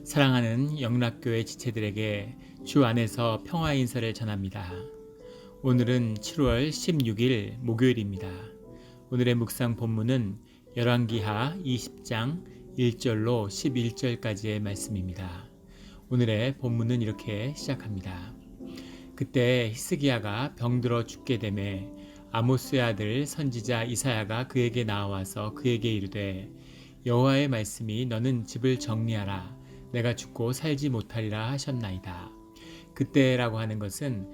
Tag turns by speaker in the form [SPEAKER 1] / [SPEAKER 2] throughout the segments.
[SPEAKER 1] 사랑하는 영락교회 지체들에게 주 안에서 평화 인사를 전합니다. 오늘은 7월 16일 목요일입니다. 오늘의 묵상 본문은 열왕기하 20장 1절로 11절까지의 말씀입니다. 오늘의 본문은 이렇게 시작합니다. 그때 히스기야가 병들어 죽게 되매 아모스의 아들 선지자 이사야가 그에게 나와서 그에게 이르되 여호와의 말씀이 너는 집을 정리하라 내가 죽고 살지 못하리라 하셨나이다. 그때라고 하는 것은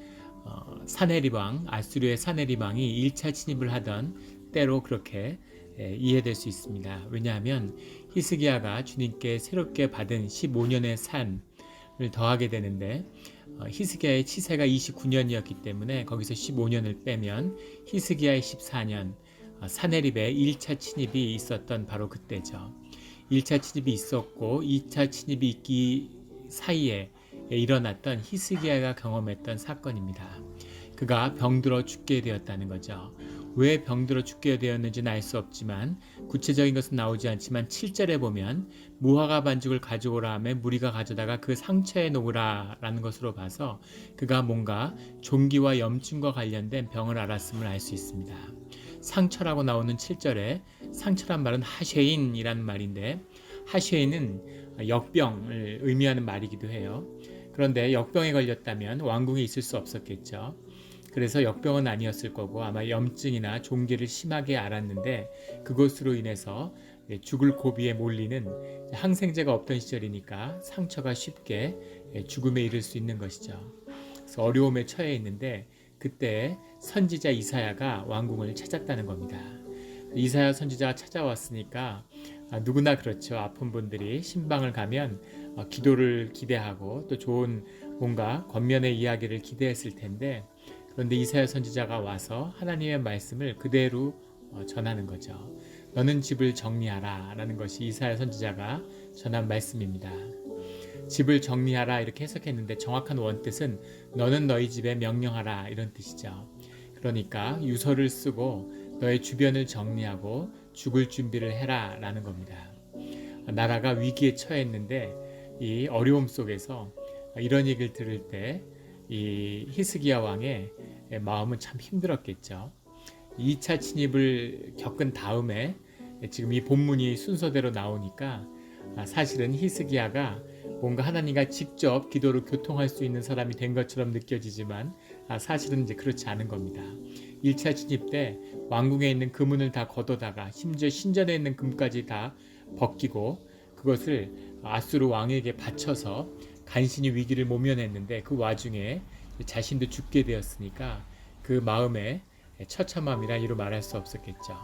[SPEAKER 1] 사네립왕 아수르의 사네립왕이 1차 침입을 하던 때로 그렇게 이해될 수 있습니다. 왜냐하면 히스기야가 주님께 새롭게 받은 15년의 삶을 더하게 되는데 히스기야의 치세가 29년이었기 때문에 거기서 15년을 빼면 히스기야의 14년 사네립의 1차 침입이 있었던 바로 그때죠. 1차 침입이 있었고 2차 침입이 있기 사이에 일어났던 히스기야가 경험했던 사건입니다. 그가 병들어 죽게 되었다는 거죠. 왜 병들어 죽게 되었는지는 알 수 없지만 구체적인 것은 나오지 않지만 7절에 보면 무화과 반죽을 가져오라 하며 무리가 가져다가 그 상처에 놓으라 라는 것으로 봐서 그가 뭔가 종기와 염증과 관련된 병을 앓았음을 알 수 있습니다. 상처라고 나오는 7절에 상처란 말은 하쉐인이라는 말인데 하쉐인은 역병을 의미하는 말이기도 해요. 그런데 역병에 걸렸다면 왕궁에 있을 수 없었겠죠. 그래서 역병은 아니었을 거고 아마 염증이나 종기를 심하게 앓았는데 그것으로 인해서 죽을 고비에 몰리는 항생제가 없던 시절이니까 상처가 쉽게 죽음에 이를 수 있는 것이죠. 그래서 어려움에 처해 있는데 그때 선지자 이사야가 왕궁을 찾았다는 겁니다. 이사야 선지자가 찾아왔으니까 누구나 그렇죠. 아픈 분들이 신방을 가면 기도를 기대하고 또 좋은 뭔가 권면의 이야기를 기대했을 텐데 그런데 이사야 선지자가 와서 하나님의 말씀을 그대로 전하는 거죠. 너는 집을 정리하라 라는 것이 이사야 선지자가 전한 말씀입니다. 집을 정리하라 이렇게 해석했는데 정확한 원뜻은 너는 너희 집에 명령하라 이런 뜻이죠. 그러니까 유서를 쓰고 너의 주변을 정리하고 죽을 준비를 해라 라는 겁니다. 나라가 위기에 처했는데 이 어려움 속에서 이런 얘기를 들을 때 이 히스기야 왕의 마음은 참 힘들었겠죠. 2차 침입을 겪은 다음에 지금 이 본문이 순서대로 나오니까 사실은 히스기야가 뭔가 하나님과 직접 기도로 교통할 수 있는 사람이 된 것처럼 느껴지지만 사실은 이제 그렇지 않은 겁니다. 1차 침입 때 왕궁에 있는 금은을 다 걷어다가 심지어 신전에 있는 금까지 다 벗기고 그것을 아수르 왕에게 바쳐서 간신히 위기를 모면했는데 그 와중에 자신도 죽게 되었으니까 그 마음에 처참함이라 이루 말할 수 없었겠죠.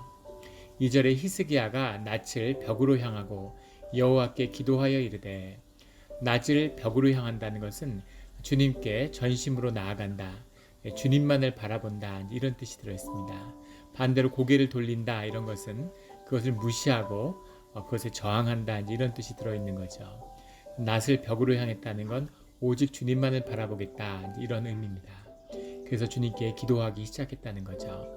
[SPEAKER 1] 2절에 히스기야가 낯을 벽으로 향하고 여호와께 기도하여 이르되 낯을 벽으로 향한다는 것은 주님께 전심으로 나아간다. 주님만을 바라본다. 이런 뜻이 들어있습니다. 반대로 고개를 돌린다. 이런 것은 그것을 무시하고 그것에 저항한다. 이런 뜻이 들어있는 거죠. 낯을 벽으로 향했다는 건 오직 주님만을 바라보겠다. 이런 의미입니다. 그래서 주님께 기도하기 시작했다는 거죠.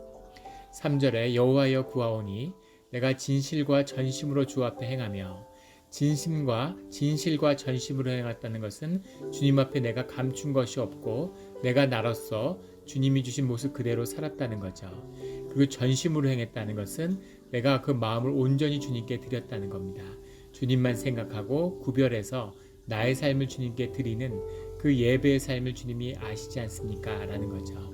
[SPEAKER 1] 3절에 여호와여 구하오니 내가 진실과 전심으로 주 앞에 행하며 진실과 전심으로 행했다는 것은 주님 앞에 내가 감춘 것이 없고 내가 나로서 주님이 주신 모습 그대로 살았다는 거죠. 그리고 전심으로 행했다는 것은 내가 그 마음을 온전히 주님께 드렸다는 겁니다. 주님만 생각하고 구별해서 나의 삶을 주님께 드리는 그 예배의 삶을 주님이 아시지 않습니까? 라는 거죠.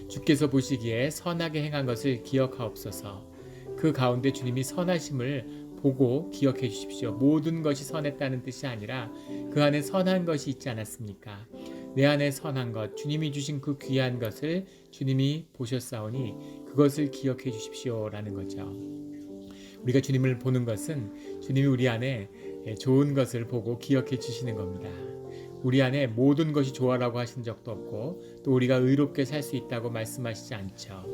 [SPEAKER 1] 주께서 보시기에 선하게 행한 것을 기억하옵소서. 그 가운데 주님이 선하심을 보고 기억해 주십시오. 모든 것이 선했다는 뜻이 아니라 그 안에 선한 것이 있지 않았습니까? 내 안에 선한 것, 주님이 주신 그 귀한 것을 주님이 보셨사오니 그것을 기억해 주십시오. 라는 거죠. 우리가 주님을 보는 것은 주님이 우리 안에 좋은 것을 보고 기억해 주시는 겁니다. 우리 안에 모든 것이 좋아라고 하신 적도 없고 또 우리가 의롭게 살 수 있다고 말씀하시지 않죠.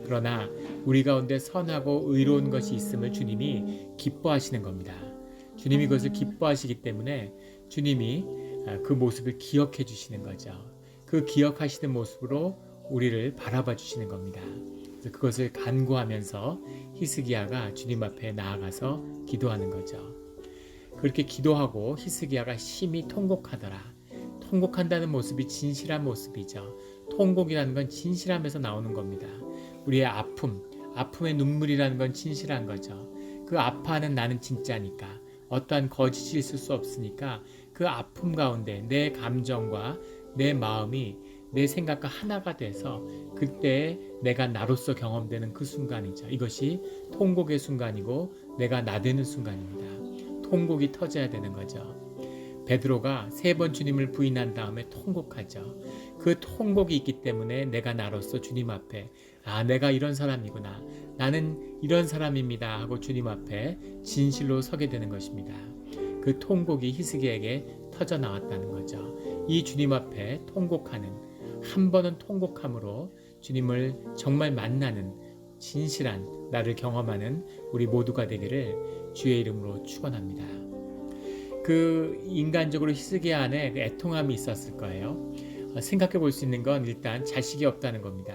[SPEAKER 1] 그러나 우리 가운데 선하고 의로운 것이 있음을 주님이 기뻐하시는 겁니다. 주님이 그것을 기뻐하시기 때문에 주님이 그 모습을 기억해 주시는 거죠. 그 기억하시는 모습으로 우리를 바라봐 주시는 겁니다. 그래서 그것을 간구하면서 히스기야가 주님 앞에 나아가서 기도하는 거죠. 그렇게 기도하고 히스기야가 심히 통곡하더라. 통곡한다는 모습이 진실한 모습이죠. 통곡이라는 건 진실함에서 나오는 겁니다. 우리의 아픔의 눈물이라는 건 진실한 거죠. 그 아파하는 나는 진짜니까, 어떠한 거짓이 있을 수 없으니까 그 아픔 가운데 내 감정과 내 마음이 내 생각과 하나가 돼서 그때 내가 나로서 경험되는 그 순간이죠. 이것이 통곡의 순간이고 내가 나 되는 순간입니다. 통곡이 터져야 되는 거죠. 베드로가 3번 주님을 부인한 다음에 통곡하죠. 그 통곡이 있기 때문에 내가 나로서 주님 앞에 내가 이런 사람이구나, 나는 이런 사람입니다 하고 주님 앞에 진실로 서게 되는 것입니다. 그 통곡이 히스기야에게 터져 나왔다는 거죠. 이 주님 앞에 통곡하는, 한 번은 통곡함으로 주님을 정말 만나는 진실한 나를 경험하는 우리 모두가 되기를 주의 이름으로 축원합니다. 그 인간적으로 히스기야 안에 애통함이 있었을 거예요. 생각해 볼 수 있는 건 일단 자식이 없다는 겁니다.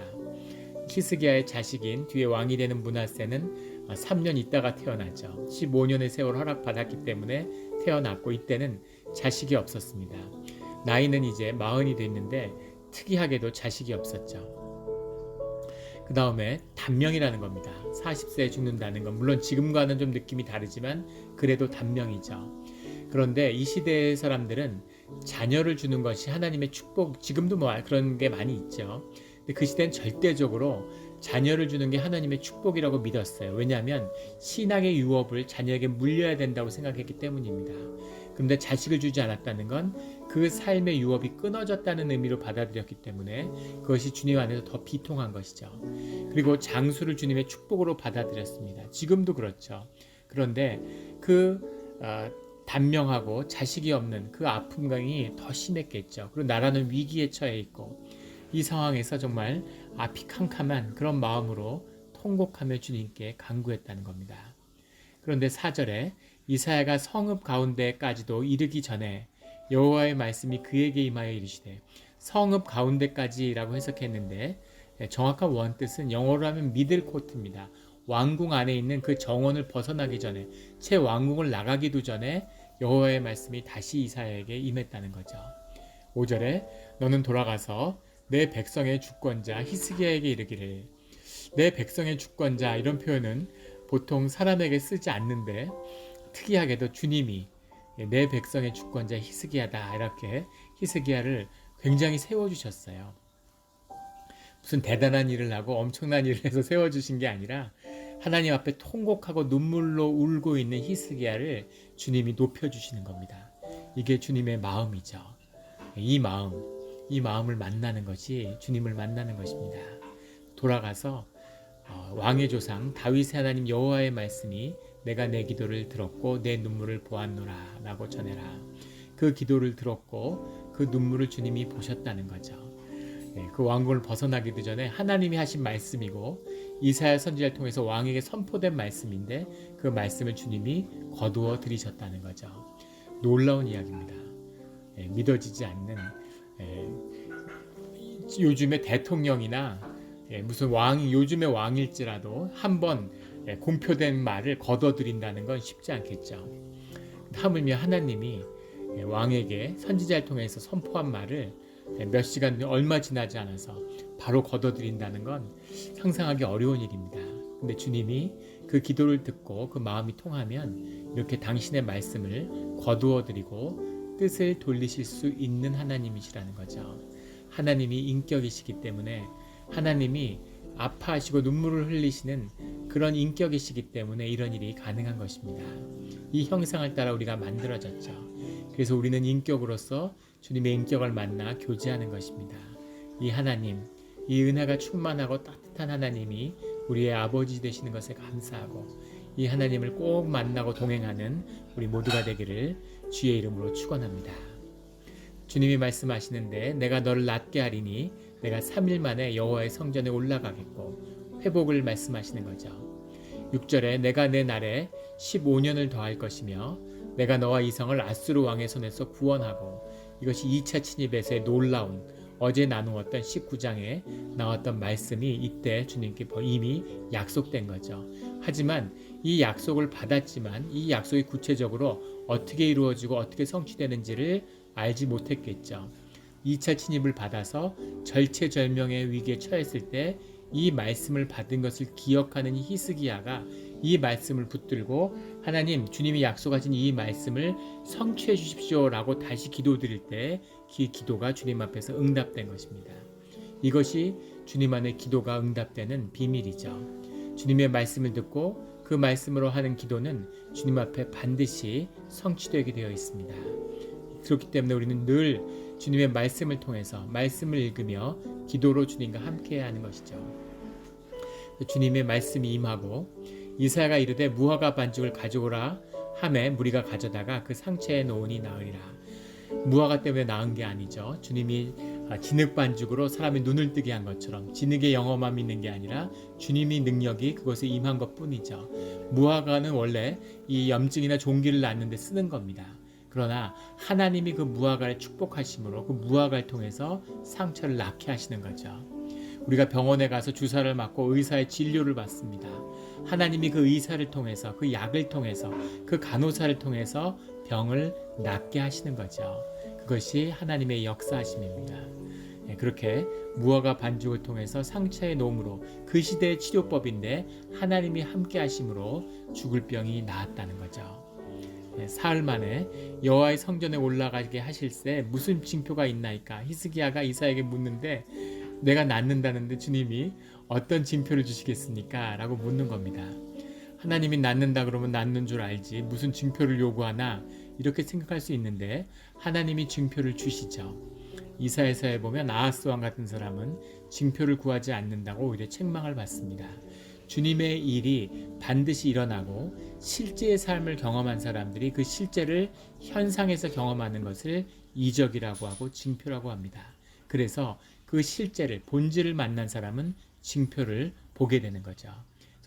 [SPEAKER 1] 히스기야의 자식인 뒤에 왕이 되는 므낫세는 3년 있다가 태어나죠. 15년의 세월 허락받았기 때문에 태어났고 이때는 자식이 없었습니다. 나이는 이제 40이 됐는데 특이하게도 자식이 없었죠. 그 다음에 단명이라는 겁니다. 40세에 죽는다는 건 물론 지금과는 좀 느낌이 다르지만 그래도 단명이죠. 그런데 이 시대의 사람들은 자녀를 주는 것이 하나님의 축복, 지금도 뭐 그런 게 많이 있죠. 근데 그 시대는 절대적으로 자녀를 주는 게 하나님의 축복이라고 믿었어요. 왜냐하면 신앙의 유업을 자녀에게 물려야 된다고 생각했기 때문입니다. 그런데 자식을 주지 않았다는 건 그 삶의 유업이 끊어졌다는 의미로 받아들였기 때문에 그것이 주님 안에서 더 비통한 것이죠. 그리고 장수를 주님의 축복으로 받아들였습니다. 지금도 그렇죠. 그런데 단명하고 자식이 없는 그 아픔감이 더 심했겠죠. 그리고 나라는 위기에 처해 있고 이 상황에서 정말 앞이 캄캄한 그런 마음으로 통곡하며 주님께 간구했다는 겁니다. 그런데 4절에 이사야가 성읍 가운데까지도 이르기 전에 여호와의 말씀이 그에게 임하여 이르시되, 성읍 가운데까지라고 해석했는데 정확한 원뜻은 영어로 하면 미들 코트입니다. 왕궁 안에 있는 그 정원을 벗어나기 전에, 채 왕궁을 나가기도 전에 여호와의 말씀이 다시 이사야에게 임했다는 거죠. 5절에 너는 돌아가서 내 백성의 주권자 히스기야에게 이르기를, 내 백성의 주권자 이런 표현은 보통 사람에게 쓰지 않는데 특이하게도 주님이 내 백성의 주권자 히스기야다 이렇게 히스기야를 굉장히 세워주셨어요. 무슨 대단한 일을 하고 엄청난 일을 해서 세워주신 게 아니라 하나님 앞에 통곡하고 눈물로 울고 있는 히스기야를 주님이 높여주시는 겁니다. 이게 주님의 마음이죠. 이 마음을 만나는 것이 주님을 만나는 것입니다. 돌아가서 왕의 조상 다윗의 하나님 여호와의 말씀이 내가 내 기도를 들었고 내 눈물을 보았노라 라고 전해라. 그 기도를 들었고 그 눈물을 주님이 보셨다는 거죠. 그 왕궁을 벗어나기도 전에 하나님이 하신 말씀이고 이사야 선지자를 통해서 왕에게 선포된 말씀인데 그 말씀을 주님이 거두어 들이셨다는 거죠. 놀라운 이야기입니다. 믿어지지 않는, 요즘의 대통령이나 무슨 요즘의 왕일지라도 한번 공표된 말을 거둬들인다는 건 쉽지 않겠죠. 하물며 하나님이 왕에게 선지자를 통해서 선포한 말을 몇 시간 얼마 지나지 않아서 바로 거둬들인다는 건 상상하기 어려운 일입니다. 근데 주님이 그 기도를 듣고 그 마음이 통하면 이렇게 당신의 말씀을 거두어드리고 뜻을 돌리실 수 있는 하나님이시라는 거죠. 하나님이 인격이시기 때문에, 하나님이 아파하시고 눈물을 흘리시는 그런 인격이시기 때문에 이런 일이 가능한 것입니다. 이 형상을 따라 우리가 만들어졌죠. 그래서 우리는 인격으로서 주님의 인격을 만나 교제하는 것입니다. 이 하나님, 이 은혜가 충만하고 따뜻한 하나님이 우리의 아버지 되시는 것에 감사하고 이 하나님을 꼭 만나고 동행하는 우리 모두가 되기를 주의 이름으로 축원합니다. 주님이 말씀하시는데 내가 너를 낫게 하리니 내가 3일 만에 여호와의 성전에 올라가겠고, 회복을 말씀하시는 거죠. 6절에 내가 내 날에 15년을 더할 것이며 내가 너와 이성을 아수르 왕의 손에서 구원하고, 이것이 2차 침입에서의 놀라운 어제 나누었던 19장에 나왔던 말씀이 이때 주님께 이미 약속된 거죠. 하지만 이 약속을 받았지만 이 약속이 구체적으로 어떻게 이루어지고 어떻게 성취되는지를 알지 못했겠죠. 2차 침입을 받아서 절체절명의 위기에 처했을 때 이 말씀을 받은 것을 기억하는 히스기야가 이 말씀을 붙들고 하나님, 주님이 약속하신 이 말씀을 성취해 주십시오 라고 다시 기도드릴 때 그 기도가 주님 앞에서 응답된 것입니다. 이것이 주님 안에 기도가 응답되는 비밀이죠. 주님의 말씀을 듣고 그 말씀으로 하는 기도는 주님 앞에 반드시 성취되게 되어 있습니다. 그렇기 때문에 우리는 늘 주님의 말씀을 통해서 말씀을 읽으며 기도로 주님과 함께해야 하는 것이죠. 주님의 말씀이 임하고 이사야가 이르되 무화과 반죽을 가져오라 하매 무리가 가져다가 그 상처에 놓으니 나으리라. 무화과 때문에 나은 게 아니죠. 주님이 진흙 반죽으로 사람의 눈을 뜨게 한 것처럼 진흙의 영험함이 있는 게 아니라 주님이 능력이 그것에 임한 것뿐이죠. 무화과는 원래 이 염증이나 종기를 낳는 데 쓰는 겁니다. 그러나 하나님이 그 무화과를 축복하심으로 그 무화과를 통해서 상처를 낫게 하시는 거죠. 우리가 병원에 가서 주사를 맞고 의사의 진료를 받습니다. 하나님이 그 의사를 통해서 그 약을 통해서 그 간호사를 통해서 병을 낫게 하시는 거죠. 그것이 하나님의 역사하심입니다. 그렇게 무화과 반죽을 통해서 상처의 놓음으로 그 시대의 치료법인데 하나님이 함께 하심으로 죽을 병이 나았다는 거죠. 사흘 만에 여호와의 성전에 올라가게 하실세 무슨 징표가 있나이까? 히스기야가 이사야에게 묻는데 내가 낫는다는데 주님이 어떤 징표를 주시겠습니까? 라고 묻는 겁니다. 하나님이 낫는다 그러면 낫는 줄 알지 무슨 징표를 요구하나 이렇게 생각할 수 있는데 하나님이 징표를 주시죠. 이사야서에 보면 아하스 왕 같은 사람은 징표를 구하지 않는다고 오히려 책망을 받습니다. 주님의 일이 반드시 일어나고 실제의 삶을 경험한 사람들이 그 실제를 현상에서 경험하는 것을 이적이라고 하고 징표라고 합니다. 그래서 그 실제를 본질을 만난 사람은 징표를 보게 되는 거죠.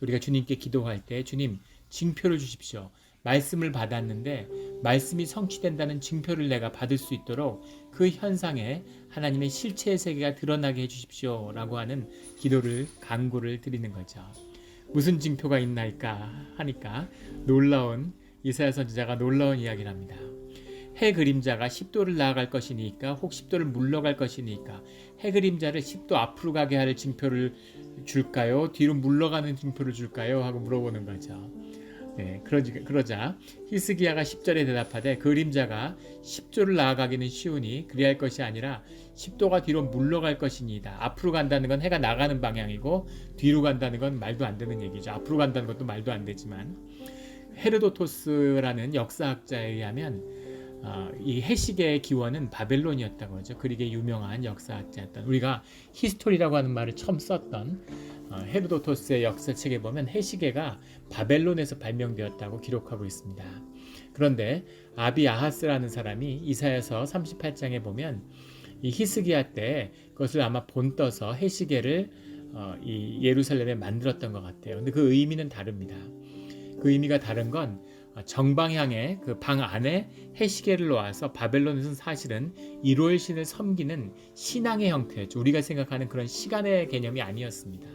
[SPEAKER 1] 우리가 주님께 기도할 때 주님 징표를 주십시오. 말씀을 받았는데 말씀이 성취된다는 징표를 내가 받을 수 있도록 그 현상에 하나님의 실체의 세계가 드러나게 해주십시오 라고 하는 기도를 간구를 드리는 거죠. 무슨 징표가 있나이까 하니까 놀라운 이사야 선지자가 놀라운 이야기를 합니다. 해 그림자가 10도를 나아갈 것이니까 혹 10도를 물러갈 것이니까 해 그림자를 10도 앞으로 가게 할 징표를 줄까요? 뒤로 물러가는 징표를 줄까요? 하고 물어보는 거죠. 그러자 히스기야가 10절에 대답하되 그림자가 10조를 나아가기는 쉬우니 그리할 것이 아니라 10도가 뒤로 물러갈 것이니이다. 앞으로 간다는 건 해가 나가는 방향이고 뒤로 간다는 건 말도 안 되는 얘기죠. 앞으로 간다는 것도 말도 안 되지만 헤르도토스라는 역사학자에 의하면 이 해시계의 기원은 바벨론이었다고 하죠. 그리게 유명한 역사학자였던 우리가 히스토리라고 하는 말을 처음 썼던 헤로도토스의 역사책에 보면 해시계가 바벨론에서 발명되었다고 기록하고 있습니다. 그런데 아비아하스라는 사람이 이사야서 38장에 보면 이 히스기야 때 그것을 아마 본떠서 해시계를 이 예루살렘에 만들었던 것 같아요. 근데 그 의미는 다릅니다. 그 의미가 다른 건 정방향의 그 방 안에 해시계를 놓아서 바벨론에서는 사실은 일요일 신을 섬기는 신앙의 형태였죠. 우리가 생각하는 그런 시간의 개념이 아니었습니다.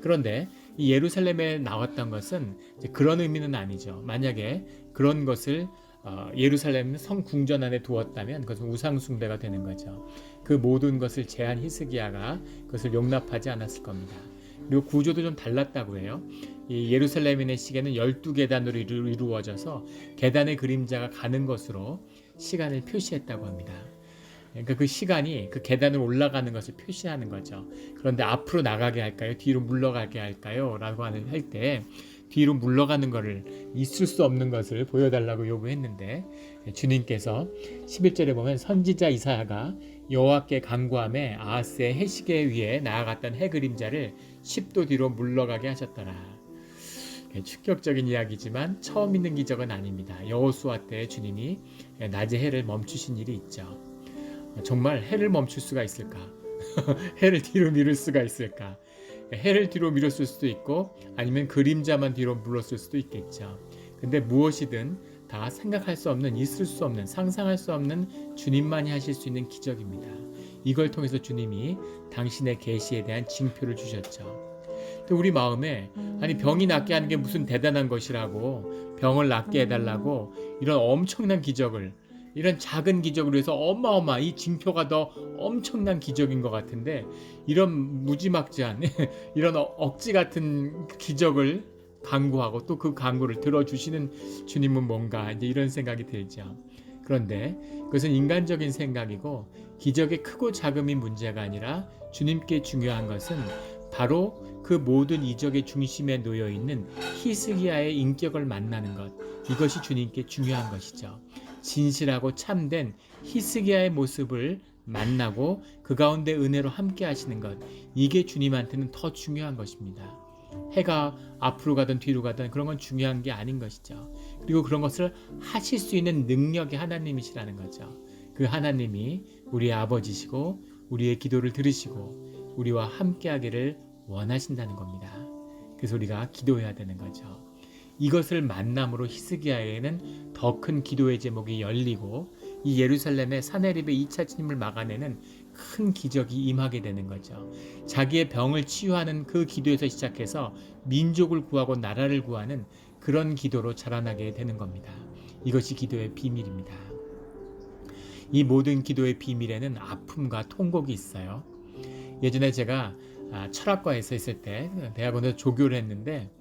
[SPEAKER 1] 그런데 이 예루살렘에 나왔던 것은 이제 그런 의미는 아니죠. 만약에 그런 것을 예루살렘 성 궁전 안에 두었다면 그것은 우상 숭배가 되는 거죠. 그 모든 것을 제한 히스기야가 그것을 용납하지 않았을 겁니다. 그리고 구조도 좀 달랐다고 해요. 이 예루살렘인의 시계는 12계단으로 이루어져서 계단의 그림자가 가는 것으로 시간을 표시했다고 합니다. 그러니까 그 시간이 그 계단을 올라가는 것을 표시하는 거죠. 그런데 앞으로 나가게 할까요? 뒤로 물러가게 할까요? 라고 할 때 뒤로 물러가는 것을 있을 수 없는 것을 보여달라고 요구했는데 주님께서 11절에 보면 선지자 이사야가 여호와께 간구하며 아하스의 해시계 위에 나아갔던 해 그림자를 10도 뒤로 물러가게 하셨더라. 충격적인 이야기지만 처음 있는 기적은 아닙니다. 여호수아 때 주님이 낮에 해를 멈추신 일이 있죠. 정말 해를 멈출 수가 있을까? 해를 뒤로 미룰 수가 있을까? 해를 뒤로 미뤘을 수도 있고 아니면 그림자만 뒤로 물렀을 수도 있겠죠. 근데 무엇이든 다 생각할 수 없는, 있을 수 없는, 상상할 수 없는 주님만이 하실 수 있는 기적입니다. 이걸 통해서 주님이 당신의 계시에 대한 징표를 주셨죠. 또 우리 마음에 아니 병이 낫게 하는 게 무슨 대단한 것이라고, 병을 낫게 해달라고 이런 엄청난 기적을, 이런 작은 기적으로 해서 이 징표가 더 엄청난 기적인 것 같은데, 이런 무지막지한 이런 억지 같은 기적을 강구하고 또 그 강구를 들어주시는 주님은 뭔가, 이제 이런 생각이 들죠. 그런데 그것은 인간적인 생각이고, 기적의 크고 작음이 문제가 아니라 주님께 중요한 것은 바로 그 모든 이적의 중심에 놓여 있는 히스기야의 인격을 만나는 것, 이것이 주님께 중요한 것이죠. 진실하고 참된 히스기야의 모습을 만나고 그 가운데 은혜로 함께 하시는 것, 이게 주님한테는 더 중요한 것입니다. 해가 앞으로 가든 뒤로 가든 그런 건 중요한 게 아닌 것이죠. 그리고 그런 것을 하실 수 있는 능력의 하나님이시라는 거죠. 그 하나님이 우리의 아버지시고 우리의 기도를 들으시고 우리와 함께 하기를 원하신다는 겁니다. 그래서 우리가 기도해야 되는 거죠. 이것을 만남으로 히스기야에는 더 큰 기도의 제목이 열리고, 이 예루살렘의 사내립의 2차 침입을 막아내는 큰 기적이 임하게 되는 거죠. 자기의 병을 치유하는 그 기도에서 시작해서 민족을 구하고 나라를 구하는 그런 기도로 자라나게 되는 겁니다. 이것이 기도의 비밀입니다. 이 모든 기도의 비밀에는 아픔과 통곡이 있어요. 예전에 제가 철학과에서 있을 때 대학원에서 조교를 했는데,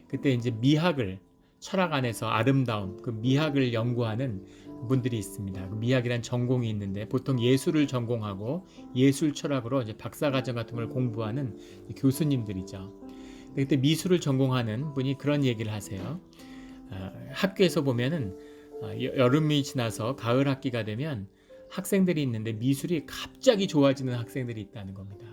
[SPEAKER 1] 그때 이제 미학을, 철학 안에서 아름다움, 그 미학을 연구하는 분들이 있습니다. 미학이란 전공이 있는데 보통 예술을 전공하고 예술 철학으로 이제 박사과정 같은 걸 공부하는 교수님들이죠. 그때 미술을 전공하는 분이 그런 얘기를 하세요. 학교에서 보면은 여름이 지나서 가을 학기가 되면 학생들이 있는데 미술이 갑자기 좋아지는 학생들이 있다는 겁니다.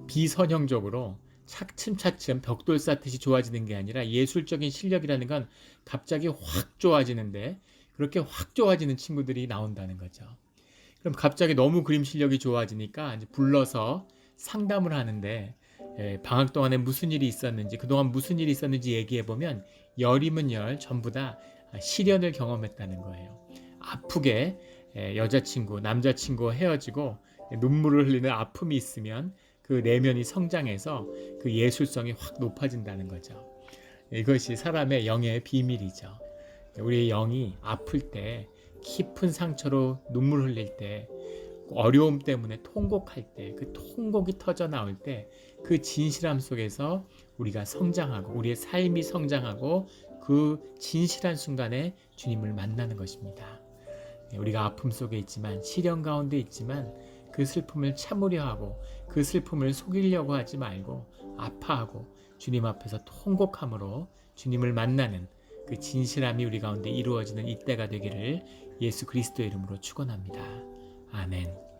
[SPEAKER 1] 비선형적으로 차츰차츰 벽돌 쌓듯이 좋아지는 게 아니라 예술적인 실력이라는 건 갑자기 확 좋아지는데, 그렇게 확 좋아지는 친구들이 나온다는 거죠. 그럼 갑자기 너무 그림 실력이 좋아지니까 이제 불러서 상담을 하는데, 방학 동안에 무슨 일이 있었는지, 그동안 무슨 일이 있었는지 얘기해 보면 열이면 열 전부 다 시련을 경험했다는 거예요. 아프게 여자친구, 남자친구와 헤어지고 눈물을 흘리는 아픔이 있으면 그 내면이 성장해서 그 예술성이 확 높아진다는 거죠. 이것이 사람의 영의 비밀이죠. 우리의 영이 아플 때, 깊은 상처로 눈물 흘릴 때, 어려움 때문에 통곡할 때, 그 통곡이 터져 나올 때, 그 진실함 속에서 우리가 성장하고 우리의 삶이 성장하고 그 진실한 순간에 주님을 만나는 것입니다. 우리가 아픔 속에 있지만, 시련 가운데 있지만 그 슬픔을 참으려 하고 그 슬픔을 속이려고 하지 말고 아파하고 주님 앞에서 통곡함으로 주님을 만나는 그 진실함이 우리 가운데 이루어지는 이때가 되기를 예수 그리스도의 이름으로 축원합니다. 아멘.